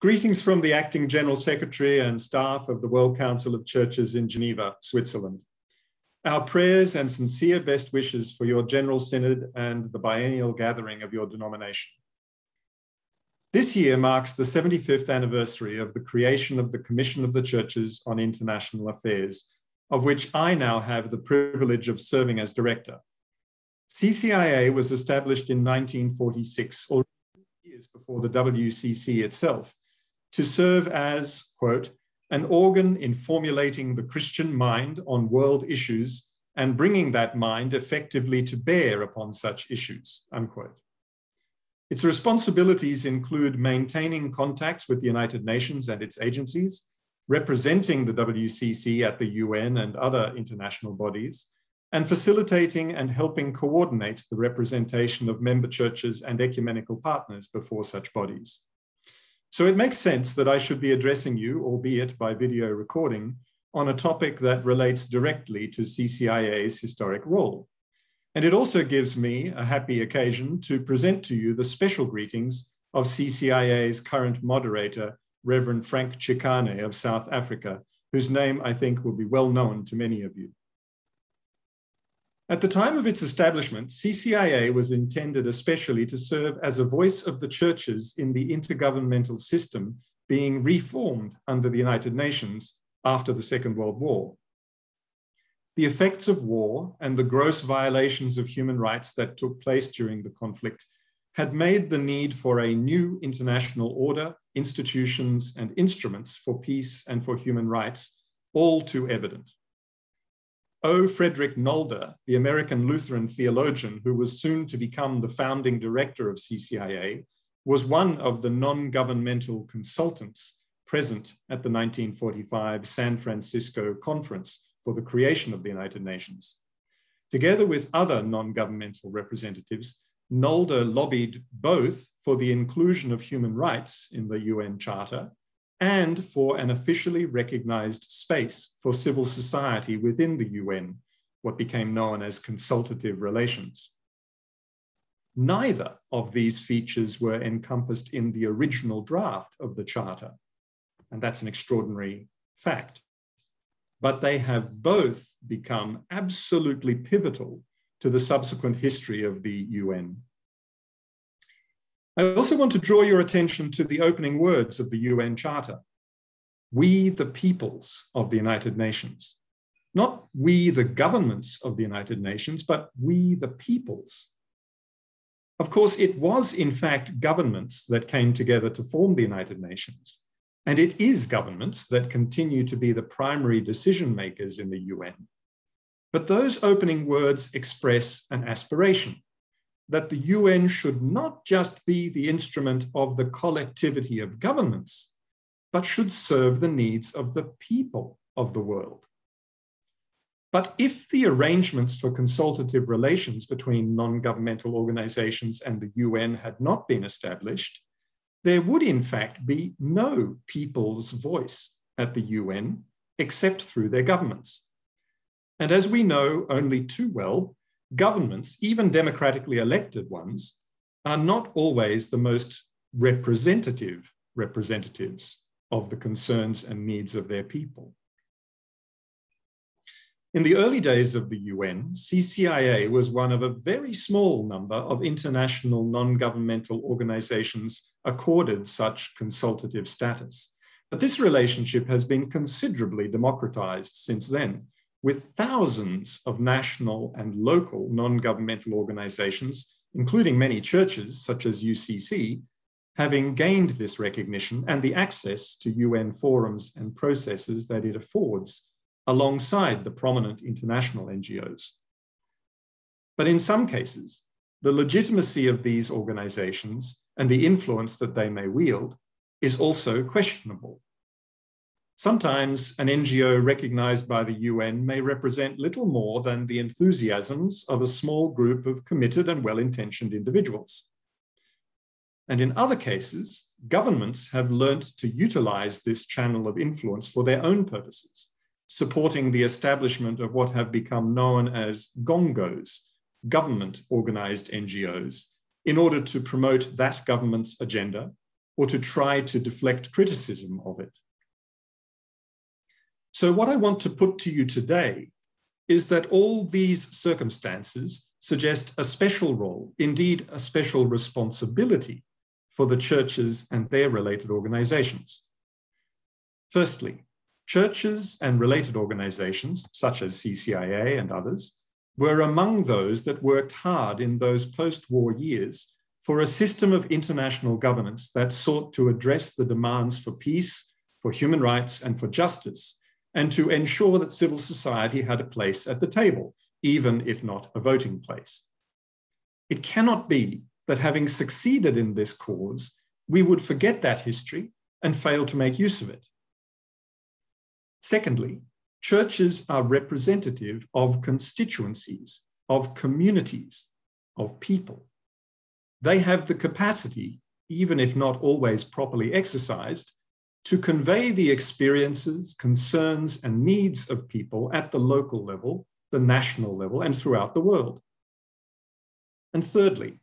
Greetings from the Acting General Secretary and staff of the World Council of Churches in Geneva, Switzerland. Our prayers and sincere best wishes for your General Synod and the biennial gathering of your denomination. This year marks the 75th anniversary of the creation of the Commission of the Churches on International Affairs, of which I now have the privilege of serving as director. CCIA was established in 1946, or years before the WCC itself, to serve as, quote, an organ in formulating the Christian mind on world issues and bringing that mind effectively to bear upon such issues, unquote. Its responsibilities include maintaining contacts with the United Nations and its agencies, representing the WCC at the UN and other international bodies, and facilitating and helping coordinate the representation of member churches and ecumenical partners before such bodies. So it makes sense that I should be addressing you, albeit by video recording, on a topic that relates directly to CCIA's historic role. And it also gives me a happy occasion to present to you the special greetings of CCIA's current moderator, Reverend Frank Chikane of South Africa, whose name I think will be well known to many of you. At the time of its establishment, CCIA was intended especially to serve as a voice of the churches in the intergovernmental system being reformed under the United Nations after the Second World War. The effects of war and the gross violations of human rights that took place during the conflict had made the need for a new international order, institutions, and instruments for peace and for human rights all too evident. O. Frederick Nolde, the American Lutheran theologian who was soon to become the founding director of CCIA, was one of the non-governmental consultants present at the 1945 San Francisco Conference for the creation of the United Nations. Together with other non-governmental representatives, Nolde lobbied both for the inclusion of human rights in the UN Charter and for an officially recognized space for civil society within the UN, what became known as consultative relations. Neither of these features were encompassed in the original draft of the Charter, and that's an extraordinary fact. But they have both become absolutely pivotal to the subsequent history of the UN. I also want to draw your attention to the opening words of the UN Charter. We, the peoples of the United Nations. Not we, the governments of the United Nations, but we, the peoples. Of course, it was in fact governments that came together to form the United Nations. And it is governments that continue to be the primary decision makers in the UN. But those opening words express an aspiration that the UN should not just be the instrument of the collectivity of governments, but should serve the needs of the people of the world. But if the arrangements for consultative relations between non-governmental organizations and the UN had not been established, there would in fact be no people's voice at the UN except through their governments. And as we know only too well, governments, even democratically elected ones, are not always the most representative representatives of the concerns and needs of their people. In the early days of the UN, CCIA was one of a very small number of international non-governmental organizations accorded such consultative status. But this relationship has been considerably democratized since then, with thousands of national and local non-governmental organizations, including many churches such as WCC, having gained this recognition and the access to UN forums and processes that it affords, alongside the prominent international NGOs. But in some cases, the legitimacy of these organizations and the influence that they may wield is also questionable. Sometimes an NGO recognized by the UN may represent little more than the enthusiasms of a small group of committed and well-intentioned individuals. And in other cases, governments have learnt to utilize this channel of influence for their own purposes, supporting the establishment of what have become known as GONGOs, government-organized NGOs, in order to promote that government's agenda or to try to deflect criticism of it. So what I want to put to you today is that all these circumstances suggest a special role, indeed a special responsibility for the churches and their related organizations. Firstly, churches and related organizations, such as CCIA and others, were among those that worked hard in those post-war years for a system of international governance that sought to address the demands for peace, for human rights, and for justice, and to ensure that civil society had a place at the table, even if not a voting place. It cannot be that having succeeded in this cause, we would forget that history and fail to make use of it. Secondly, churches are representative of constituencies, of communities, of people. They have the capacity, even if not always properly exercised, to convey the experiences, concerns, and needs of people at the local level, the national level, and throughout the world. And thirdly,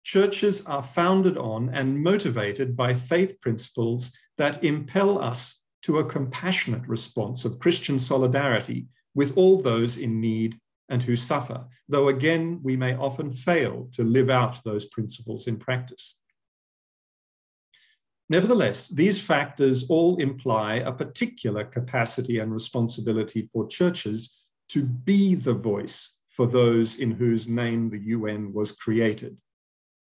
churches are founded on and motivated by faith principles that impel us to a compassionate response of Christian solidarity with all those in need and who suffer, though again, we may often fail to live out those principles in practice. Nevertheless, these factors all imply a particular capacity and responsibility for churches to be the voice for those in whose name the UN was created.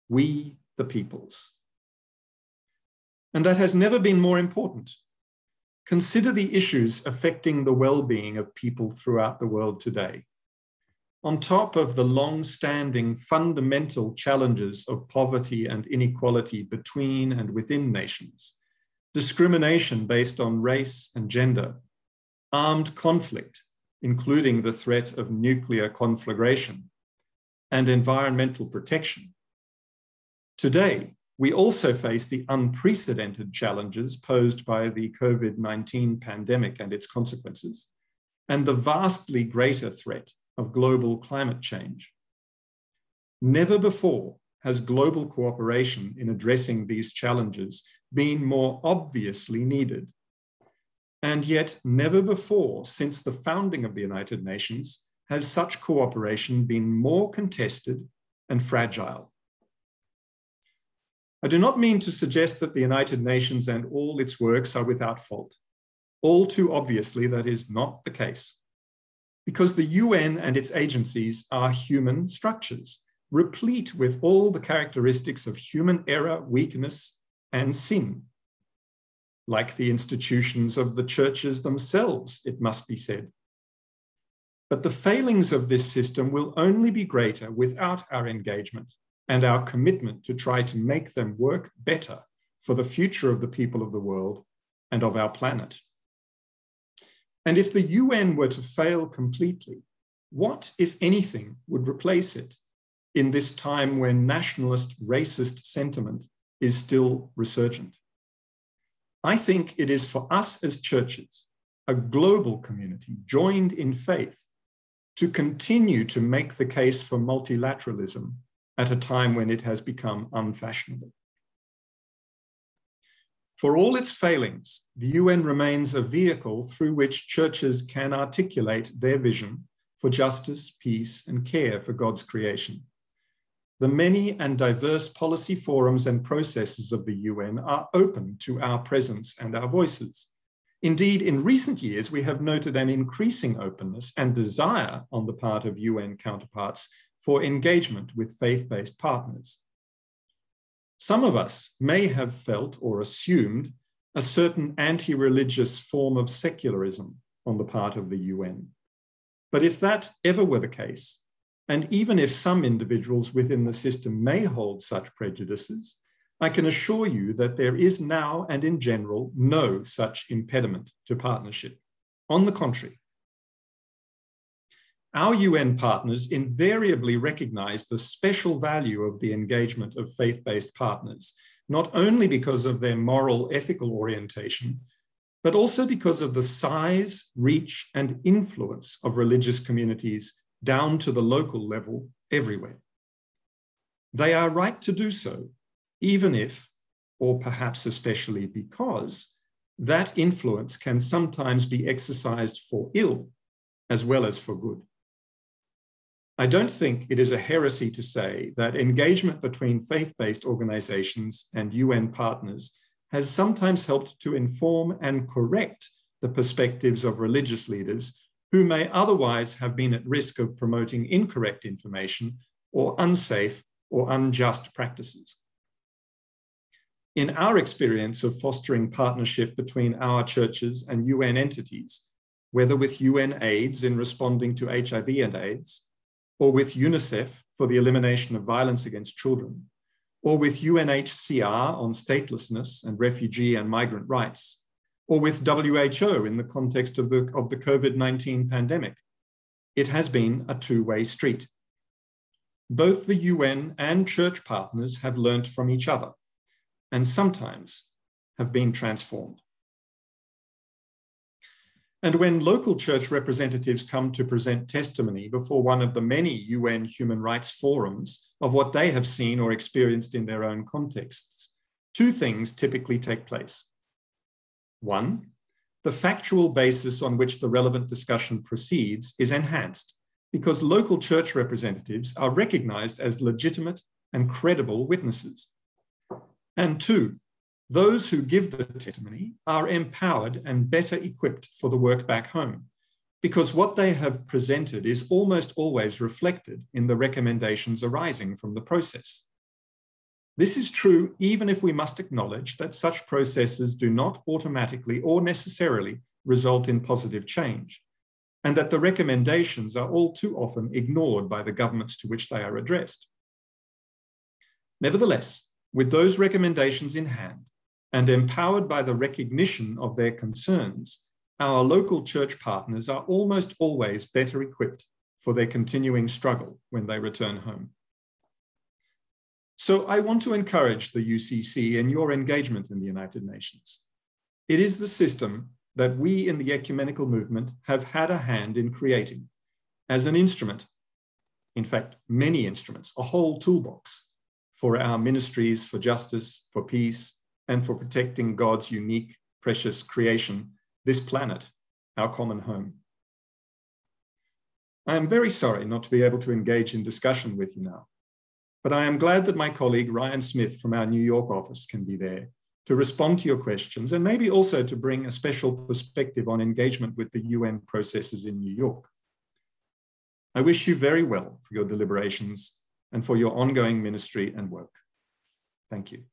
We, the peoples. And that has never been more important. Consider the issues affecting the well-being of people throughout the world today. On top of the long-standing fundamental challenges of poverty and inequality between and within nations, discrimination based on race and gender, armed conflict, including the threat of nuclear conflagration, and environmental protection. Today, we also face the unprecedented challenges posed by the COVID-19 pandemic and its consequences, and the vastly greater threat of global climate change. Never before has global cooperation in addressing these challenges been more obviously needed. And yet, never before since the founding of the United Nations has such cooperation been more contested and fragile. I do not mean to suggest that the United Nations and all its works are without fault. All too obviously, that is not the case. Because the UN and its agencies are human structures, replete with all the characteristics of human error, weakness, and sin. Like the institutions of the churches themselves, it must be said. But the failings of this system will only be greater without our engagement and our commitment to try to make them work better for the future of the people of the world and of our planet. And if the UN were to fail completely, what, if anything, would replace it in this time when nationalist, racist sentiment is still resurgent? I think it is for us as churches, a global community joined in faith, to continue to make the case for multilateralism at a time when it has become unfashionable. For all its failings, the UN remains a vehicle through which churches can articulate their vision for justice, peace, and care for God's creation. The many and diverse policy forums and processes of the UN are open to our presence and our voices. Indeed, in recent years, we have noted an increasing openness and desire on the part of UN counterparts for engagement with faith-based partners. Some of us may have felt or assumed a certain anti-religious form of secularism on the part of the UN. But if that ever were the case, and even if some individuals within the system may hold such prejudices, I can assure you that there is now and in general no such impediment to partnership. On the contrary, our UN partners invariably recognize the special value of the engagement of faith-based partners, not only because of their moral, ethical orientation, but also because of the size, reach, and influence of religious communities down to the local level everywhere. They are right to do so, even if, or perhaps especially because, that influence can sometimes be exercised for ill as well as for good. I don't think it is a heresy to say that engagement between faith-based organizations and UN partners has sometimes helped to inform and correct the perspectives of religious leaders who may otherwise have been at risk of promoting incorrect information or unsafe or unjust practices. In our experience of fostering partnership between our churches and UN entities, whether with UN AIDS in responding to HIV and AIDS, or with UNICEF for the elimination of violence against children, or with UNHCR on statelessness and refugee and migrant rights, or with WHO in the context of the COVID-19 pandemic, it has been a two-way street. Both the UN and church partners have learnt from each other, and sometimes have been transformed. And when local church representatives come to present testimony before one of the many UN human rights forums of what they have seen or experienced in their own contexts, two things typically take place. One, the factual basis on which the relevant discussion proceeds is enhanced because local church representatives are recognized as legitimate and credible witnesses. And two, those who give the testimony are empowered and better equipped for the work back home, because what they have presented is almost always reflected in the recommendations arising from the process. This is true even if we must acknowledge that such processes do not automatically or necessarily result in positive change, and that the recommendations are all too often ignored by the governments to which they are addressed. Nevertheless, with those recommendations in hand, and empowered by the recognition of their concerns, our local church partners are almost always better equipped for their continuing struggle when they return home. So I want to encourage the UCC in your engagement in the United Nations. It is the system that we in the ecumenical movement have had a hand in creating as an instrument, in fact, many instruments, a whole toolbox for our ministries for justice, for peace, and for protecting God's unique, precious creation, this planet, our common home. I am very sorry not to be able to engage in discussion with you now, but I am glad that my colleague Ryan Smith from our New York office can be there to respond to your questions and maybe also to bring a special perspective on engagement with the UN processes in New York. I wish you very well for your deliberations and for your ongoing ministry and work. Thank you.